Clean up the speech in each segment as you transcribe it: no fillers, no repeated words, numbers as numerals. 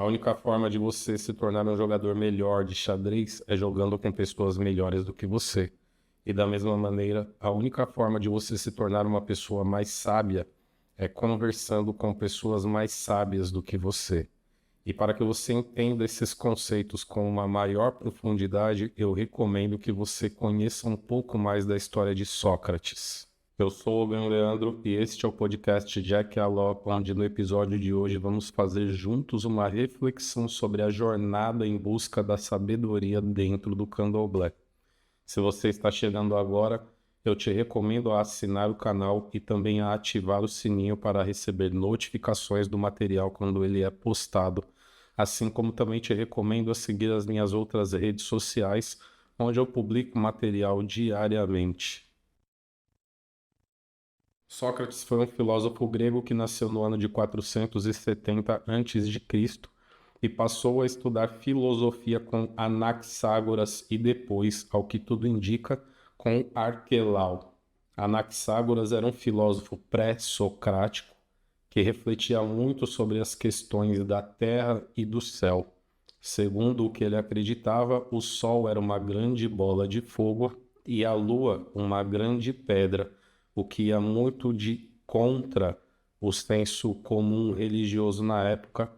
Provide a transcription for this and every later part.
A única forma de você se tornar um jogador melhor de xadrez é jogando com pessoas melhores do que você. E da mesma maneira, a única forma de você se tornar uma pessoa mais sábia é conversando com pessoas mais sábias do que você. E para que você entenda esses conceitos com uma maior profundidade, eu recomendo que você conheça um pouco mais da história de Sócrates. Eu sou o Logan Leandro e este é o podcast Jack Alop, onde no episódio de hoje vamos fazer juntos uma reflexão sobre a jornada em busca da sabedoria dentro do Candomblé. Se você está chegando agora, eu te recomendo a assinar o canal e também a ativar o sininho para receber notificações do material quando ele é postado. Assim como também te recomendo a seguir as minhas outras redes sociais, onde eu publico material diariamente. Sócrates foi um filósofo grego que nasceu no ano de 470 a.C. e passou a estudar filosofia com Anaxágoras e depois, ao que tudo indica, com Arquelau. Anaxágoras era um filósofo pré-socrático que refletia muito sobre as questões da terra e do céu. Segundo o que ele acreditava, o sol era uma grande bola de fogo e a lua uma grande pedra, o que ia muito de contra o senso comum religioso na época,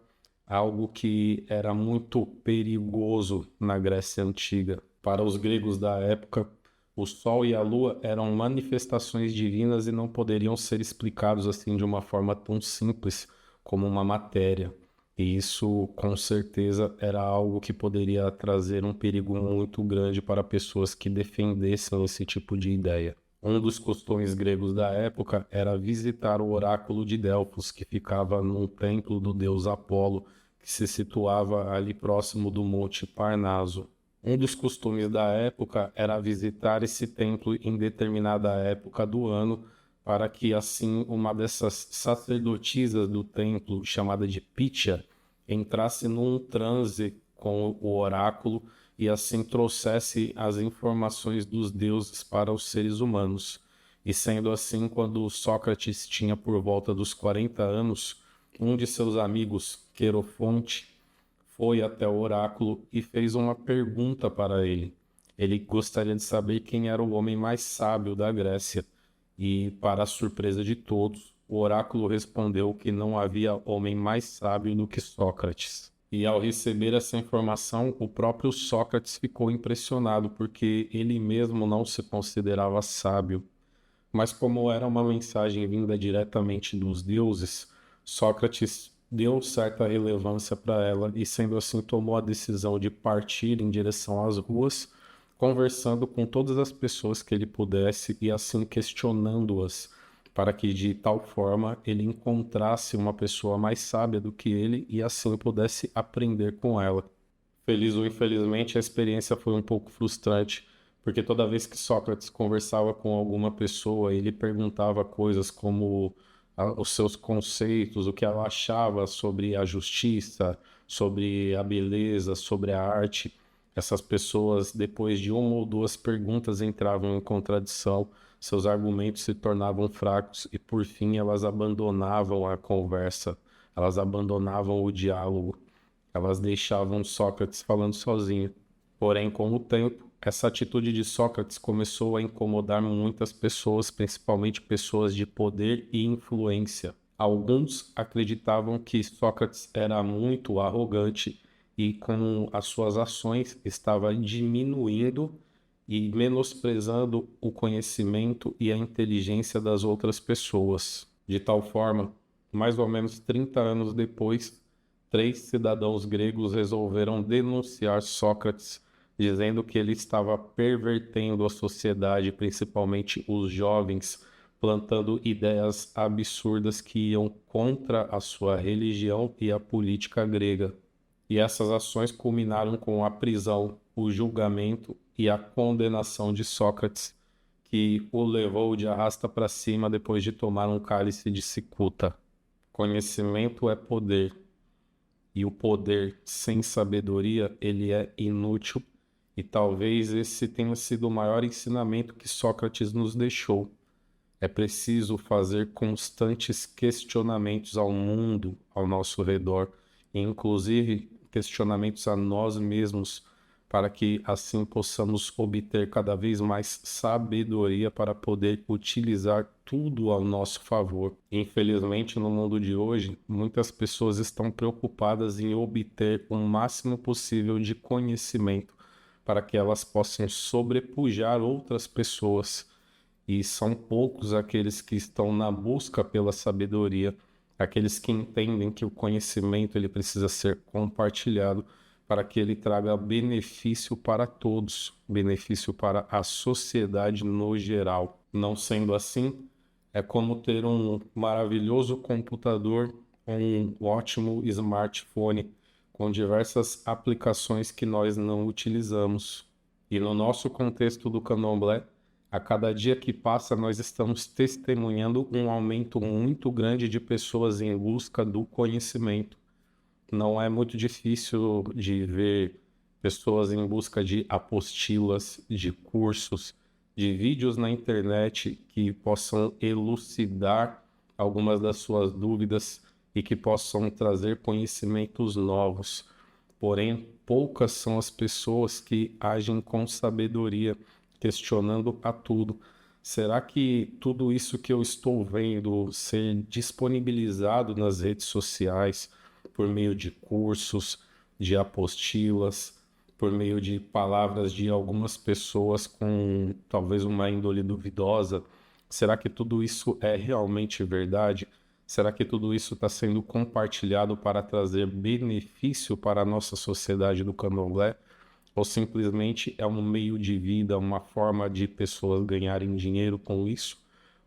algo que era muito perigoso na Grécia Antiga. Para os gregos da época, o Sol e a Lua eram manifestações divinas e não poderiam ser explicados assim de uma forma tão simples como uma matéria. E isso, com certeza, era algo que poderia trazer um perigo muito grande para pessoas que defendessem esse tipo de ideia. Um dos costumes gregos da época era visitar o oráculo de Delfos, que ficava num templo do deus Apolo, que se situava ali próximo do Monte Parnaso. Um dos costumes da época era visitar esse templo em determinada época do ano, para que assim uma dessas sacerdotisas do templo, chamada de Pitya, entrasse num transe com o oráculo e assim trouxesse as informações dos deuses para os seres humanos. E sendo assim, quando Sócrates tinha por volta dos 40 anos, um de seus amigos, Querofonte, foi até o oráculo e fez uma pergunta para ele. Ele gostaria de saber quem era o homem mais sábio da Grécia. E, para a surpresa de todos, o oráculo respondeu que não havia homem mais sábio do que Sócrates. E ao receber essa informação, o próprio Sócrates ficou impressionado, porque ele mesmo não se considerava sábio. Mas como era uma mensagem vinda diretamente dos deuses, Sócrates deu certa relevância para ela e, sendo assim, tomou a decisão de partir em direção às ruas, conversando com todas as pessoas que ele pudesse e assim questionando-as, para que de tal forma ele encontrasse uma pessoa mais sábia do que ele e assim pudesse aprender com ela. Feliz ou infelizmente, a experiência foi um pouco frustrante, porque toda vez que Sócrates conversava com alguma pessoa, ele perguntava coisas como os seus conceitos, o que ela achava sobre a justiça, sobre a beleza, sobre a arte. Essas pessoas, depois de uma ou duas perguntas, entravam em contradição, seus argumentos se tornavam fracos e, por fim, elas abandonavam a conversa, elas abandonavam o diálogo. Elas deixavam Sócrates falando sozinho. Porém, com o tempo, essa atitude de Sócrates começou a incomodar muitas pessoas, principalmente pessoas de poder e influência. Alguns acreditavam que Sócrates era muito arrogante e, com as suas ações, estava diminuindo e menosprezando o conhecimento e a inteligência das outras pessoas. De tal forma, mais ou menos 30 anos depois, três cidadãos gregos resolveram denunciar Sócrates, dizendo que ele estava pervertendo a sociedade, principalmente os jovens, plantando ideias absurdas que iam contra a sua religião e a política grega. E essas ações culminaram com a prisão, o julgamento e a condenação de Sócrates, que o levou de arrasta para cima depois de tomar um cálice de cicuta. Conhecimento é poder. E o poder sem sabedoria, ele é inútil. E talvez esse tenha sido o maior ensinamento que Sócrates nos deixou. É preciso fazer constantes questionamentos ao mundo ao nosso redor e inclusive questionamentos a nós mesmos, para que assim possamos obter cada vez mais sabedoria para poder utilizar tudo ao nosso favor. Infelizmente, no mundo de hoje, muitas pessoas estão preocupadas em obter o máximo possível de conhecimento para que elas possam sobrepujar outras pessoas. E são poucos aqueles que estão na busca pela sabedoria, aqueles que entendem que o conhecimento ele precisa ser compartilhado para que ele traga benefício para todos, benefício para a sociedade no geral. Não sendo assim, é como ter um maravilhoso computador ou um ótimo smartphone com diversas aplicações que nós não utilizamos. E no nosso contexto do Candomblé, a cada dia que passa, nós estamos testemunhando um aumento muito grande de pessoas em busca do conhecimento. Não é muito difícil de ver pessoas em busca de apostilas, de cursos, de vídeos na internet que possam elucidar algumas das suas dúvidas e que possam trazer conhecimentos novos. Porém, poucas são as pessoas que agem com sabedoria, questionando a tudo. Será que tudo isso que eu estou vendo ser disponibilizado nas redes sociais, por meio de cursos, de apostilas, por meio de palavras de algumas pessoas com talvez uma índole duvidosa, será que tudo isso é realmente verdade? Será que tudo isso está sendo compartilhado para trazer benefício para a nossa sociedade do Candomblé? Ou simplesmente é um meio de vida, uma forma de pessoas ganharem dinheiro com isso?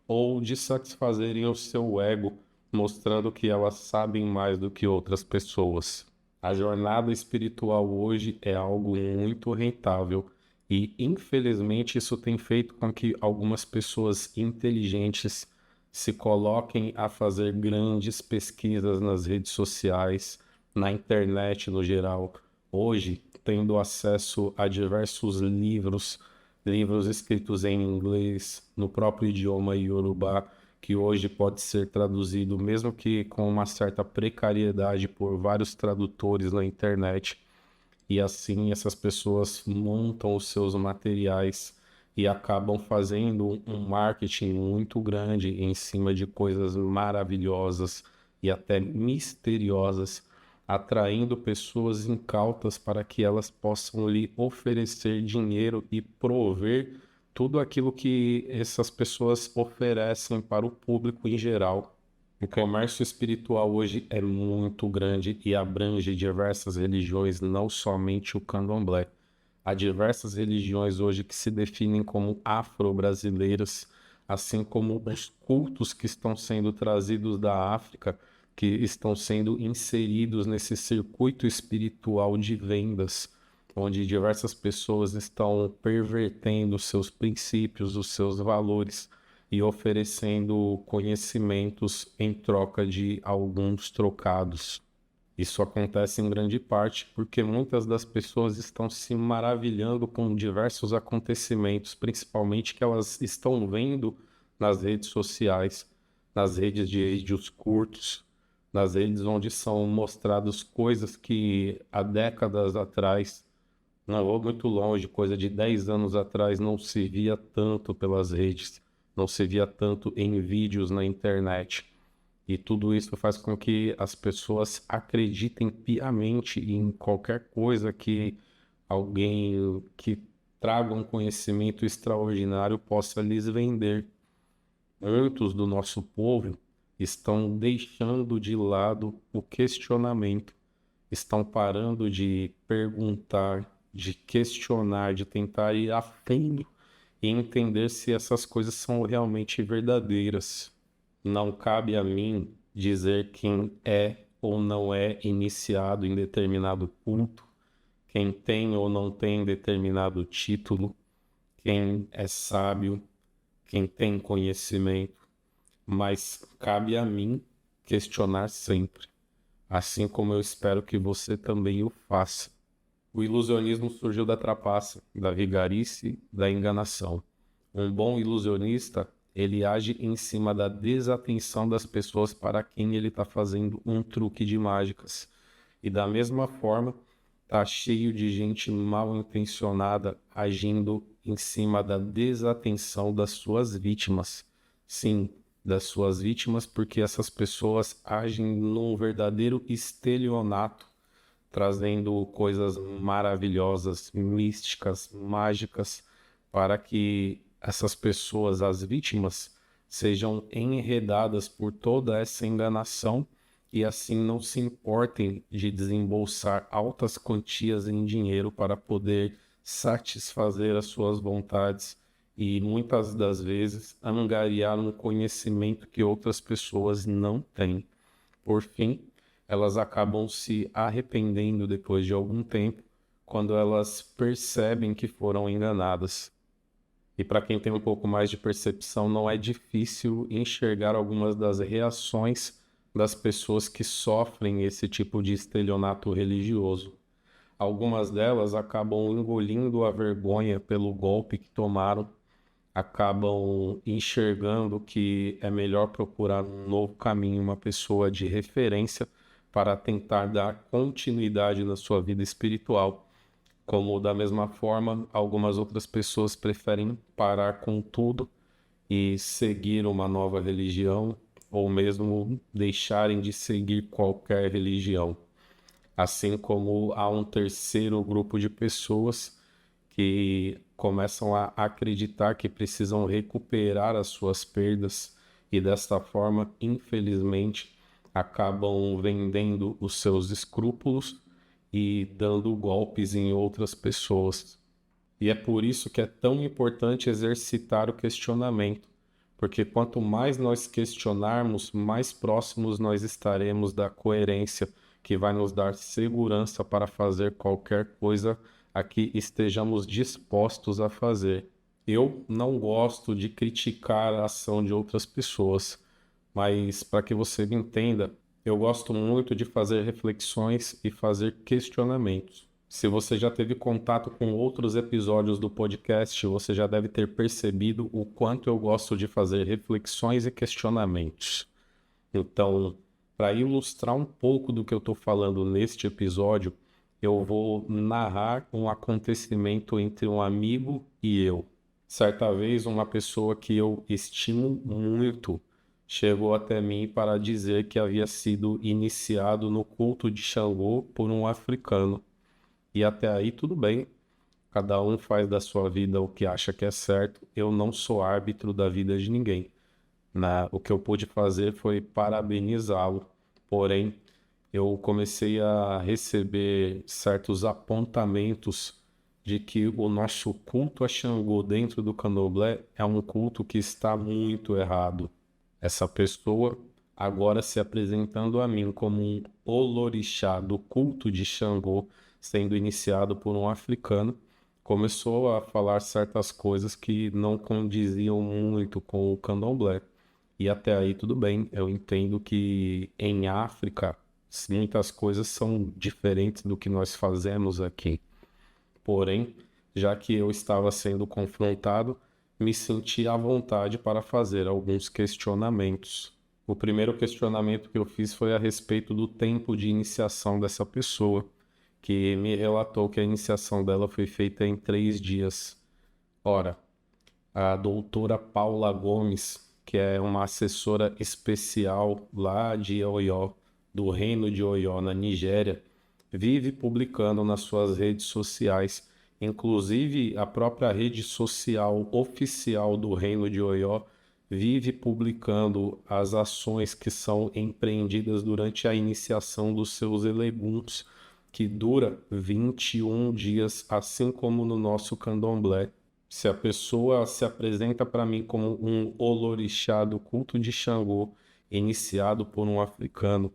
Ou de satisfazerem o seu ego, mostrando que elas sabem mais do que outras pessoas? A jornada espiritual hoje é algo muito rentável e, infelizmente, isso tem feito com que algumas pessoas inteligentes se coloquem a fazer grandes pesquisas nas redes sociais, na internet no geral. Hoje, tendo acesso a diversos livros, livros escritos em inglês, no próprio idioma Yorubá, que hoje pode ser traduzido, mesmo que com uma certa precariedade, por vários tradutores na internet. E assim essas pessoas montam os seus materiais e acabam fazendo um marketing muito grande em cima de coisas maravilhosas e até misteriosas, atraindo pessoas incautas para que elas possam lhe oferecer dinheiro e prover tudo aquilo que essas pessoas oferecem para o público em geral. O comércio espiritual hoje é muito grande e abrange diversas religiões, não somente o candomblé. Há diversas religiões hoje que se definem como afro-brasileiras, assim como os cultos que estão sendo trazidos da África, que estão sendo inseridos nesse circuito espiritual de vendas, onde diversas pessoas estão pervertendo os seus princípios, os seus valores e oferecendo conhecimentos em troca de alguns trocados. Isso acontece em grande parte porque muitas das pessoas estão se maravilhando com diversos acontecimentos, principalmente que elas estão vendo nas redes sociais, nas redes de vídeos curtos, nas redes onde são mostradas coisas que há décadas atrás, não vou muito longe, coisa de 10 anos atrás, não se via tanto pelas redes, não se via tanto em vídeos na internet. E tudo isso faz com que as pessoas acreditem piamente em qualquer coisa que alguém que traga um conhecimento extraordinário possa lhes vender. Muitos do nosso povo estão deixando de lado o questionamento, estão parando de perguntar, de questionar, de tentar ir a fundo e entender se essas coisas são realmente verdadeiras. Não cabe a mim dizer quem é ou não é iniciado em determinado culto, quem tem ou não tem determinado título, quem é sábio, quem tem conhecimento, mas cabe a mim questionar sempre, assim como eu espero que você também o faça. O ilusionismo surgiu da trapaça, da vigarice, da enganação. Um bom ilusionista, ele age em cima da desatenção das pessoas para quem ele está fazendo um truque de mágicas. E da mesma forma, tá cheio de gente mal intencionada agindo em cima da desatenção das suas vítimas. Sim, das suas vítimas, porque essas pessoas agem num verdadeiro estelionato, trazendo coisas maravilhosas, místicas, mágicas, para que essas pessoas, as vítimas, sejam enredadas por toda essa enganação e assim não se importem de desembolsar altas quantias em dinheiro para poder satisfazer as suas vontades e muitas das vezes angariar um conhecimento que outras pessoas não têm. Por fim, elas acabam se arrependendo depois de algum tempo, quando elas percebem que foram enganadas. E para quem tem um pouco mais de percepção, não é difícil enxergar algumas das reações das pessoas que sofrem esse tipo de estelionato religioso. Algumas delas acabam engolindo a vergonha pelo golpe que tomaram, acabam enxergando que é melhor procurar um novo caminho, uma pessoa de referência para tentar dar continuidade na sua vida espiritual. Como da mesma forma, algumas outras pessoas preferem parar com tudo e seguir uma nova religião, ou mesmo deixarem de seguir qualquer religião. Assim como há um terceiro grupo de pessoas que começam a acreditar que precisam recuperar as suas perdas e desta forma, infelizmente, acabam vendendo os seus escrúpulos e dando golpes em outras pessoas. E é por isso que é tão importante exercitar o questionamento, porque quanto mais nós questionarmos, mais próximos nós estaremos da coerência, que vai nos dar segurança para fazer qualquer coisa a que estejamos dispostos a fazer. Eu não gosto de criticar a ação de outras pessoas, mas para que você me entenda, eu gosto muito de fazer reflexões e fazer questionamentos. Se você já teve contato com outros episódios do podcast, você já deve ter percebido o quanto eu gosto de fazer reflexões e questionamentos. Então, para ilustrar um pouco do que eu estou falando neste episódio, eu vou narrar um acontecimento entre um amigo e eu. Certa vez, uma pessoa que eu estimo muito chegou até mim para dizer que havia sido iniciado no culto de Xangô por um africano. E até aí tudo bem, cada um faz da sua vida o que acha que é certo. Eu não sou árbitro da vida de ninguém. O que eu pude fazer foi parabenizá-lo. Porém, eu comecei a receber certos apontamentos de que o nosso culto a Xangô dentro do Candomblé é um culto que está muito errado. Essa pessoa, agora se apresentando a mim como um olorixá do culto de Xangô, sendo iniciado por um africano, começou a falar certas coisas que não condiziam muito com o Candomblé. E até aí tudo bem, eu entendo que em África muitas coisas são diferentes do que nós fazemos aqui. Porém, já que eu estava sendo confrontado, me senti à vontade para fazer alguns questionamentos. O primeiro questionamento que eu fiz foi a respeito do tempo de iniciação dessa pessoa, que me relatou que a iniciação dela foi feita em 3 dias. Ora, a doutora Paula Gomes, que é uma assessora especial lá de Oió, do Reino de Oió, na Nigéria, vive publicando nas suas redes sociais, inclusive a própria rede social oficial do Reino de Oió, vive publicando as ações que são empreendidas durante a iniciação dos seus eleguns, que dura 21 dias, assim como no nosso candomblé. Se a pessoa se apresenta para mim como um olorixá do culto de Xangô, iniciado por um africano,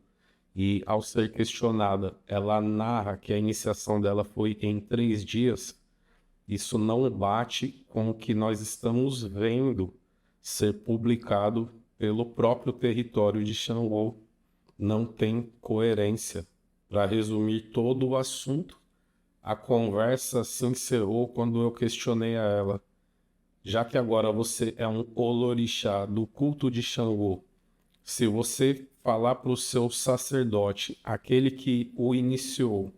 e ao ser questionada, ela narra que a iniciação dela foi em 3 dias, isso não bate com o que nós estamos vendo ser publicado pelo próprio território de Xangô. Não tem coerência. Para resumir todo o assunto, a conversa se encerrou quando eu questionei a ela: já que agora você é um olorixá do culto de Xangô, Se você falar para o seu sacerdote, aquele que o iniciou,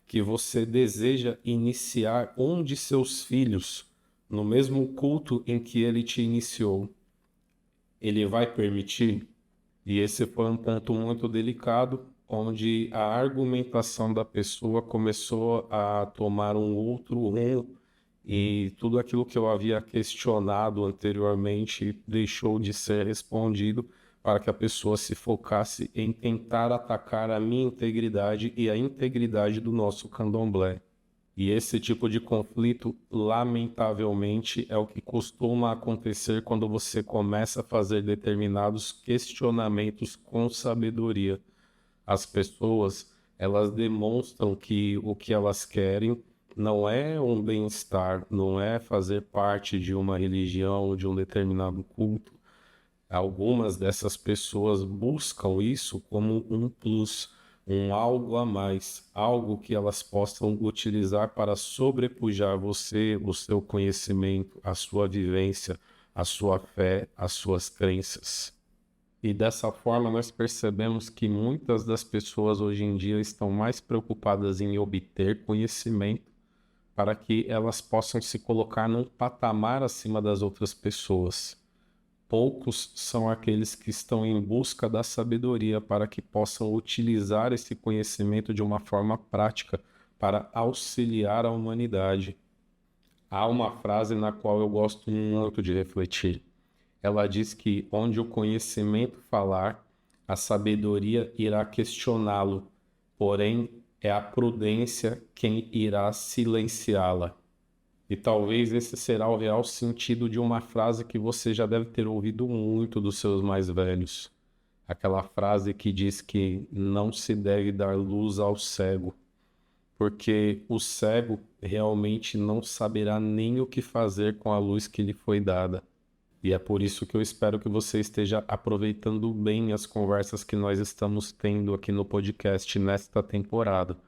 que você deseja iniciar um de seus filhos no mesmo culto em que ele te iniciou, ele vai permitir? E esse foi um ponto muito delicado, onde a argumentação da pessoa começou a tomar um outro rumo e tudo aquilo que eu havia questionado anteriormente deixou de ser respondido para que a pessoa se focasse em tentar atacar a minha integridade e a integridade do nosso candomblé. E esse tipo de conflito, lamentavelmente, é o que costuma acontecer quando você começa a fazer determinados questionamentos com sabedoria. As pessoas, elas demonstram que o que elas querem não é um bem-estar, não é fazer parte de uma religião, de um determinado culto. Algumas dessas pessoas buscam isso como um plus, um algo a mais, algo que elas possam utilizar para sobrepujar você, o seu conhecimento, a sua vivência, a sua fé, as suas crenças. E dessa forma nós percebemos que muitas das pessoas hoje em dia estão mais preocupadas em obter conhecimento para que elas possam se colocar num patamar acima das outras pessoas. Poucos são aqueles que estão em busca da sabedoria para que possam utilizar esse conhecimento de uma forma prática para auxiliar a humanidade. Há uma frase na qual eu gosto muito de refletir. Ela diz que onde o conhecimento falar, a sabedoria irá questioná-lo, porém é a prudência quem irá silenciá-la. E talvez esse será o real sentido de uma frase que você já deve ter ouvido muito dos seus mais velhos. Aquela frase que diz que não se deve dar luz ao cego, porque o cego realmente não saberá nem o que fazer com a luz que lhe foi dada. E é por isso que eu espero que você esteja aproveitando bem as conversas que nós estamos tendo aqui no podcast nesta temporada,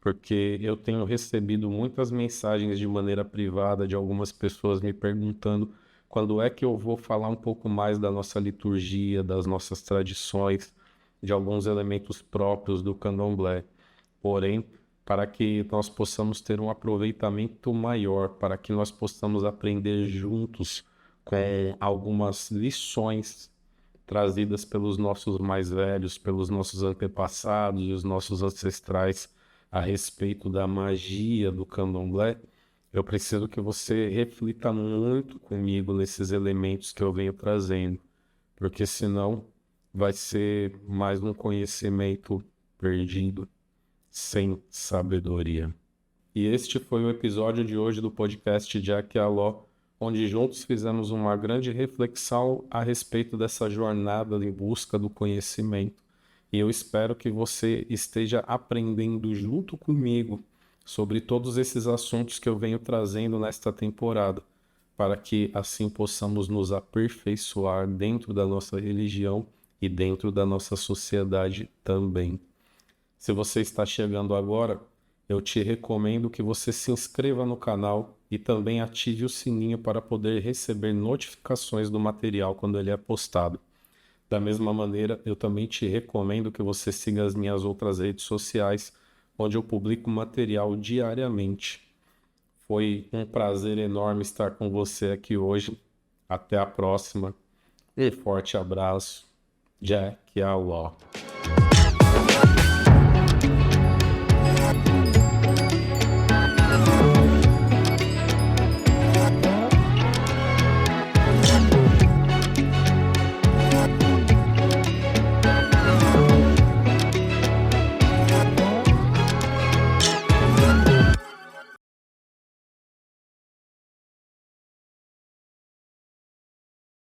porque eu tenho recebido muitas mensagens de maneira privada de algumas pessoas me perguntando quando é que eu vou falar um pouco mais da nossa liturgia, das nossas tradições, de alguns elementos próprios do candomblé. Porém, para que nós possamos ter um aproveitamento maior, para que nós possamos aprender juntos com algumas lições trazidas pelos nossos mais velhos, pelos nossos antepassados e os nossos ancestrais a respeito da magia do candomblé, eu preciso que você reflita muito comigo nesses elementos que eu venho trazendo, porque senão vai ser mais um conhecimento perdido, sem sabedoria. E este foi o episódio de hoje do podcast Jack Aló, onde juntos fizemos uma grande reflexão a respeito dessa jornada em busca do conhecimento. E eu espero que você esteja aprendendo junto comigo sobre todos esses assuntos que eu venho trazendo nesta temporada, para que assim possamos nos aperfeiçoar dentro da nossa religião e dentro da nossa sociedade também. Se você está chegando agora, eu te recomendo que você se inscreva no canal e também ative o sininho para poder receber notificações do material quando ele é postado. Da mesma maneira, eu também te recomendo que você siga as minhas outras redes sociais, onde eu publico material diariamente. Foi um prazer enorme estar com você aqui hoje. Até a próxima e forte abraço. Jack Aló.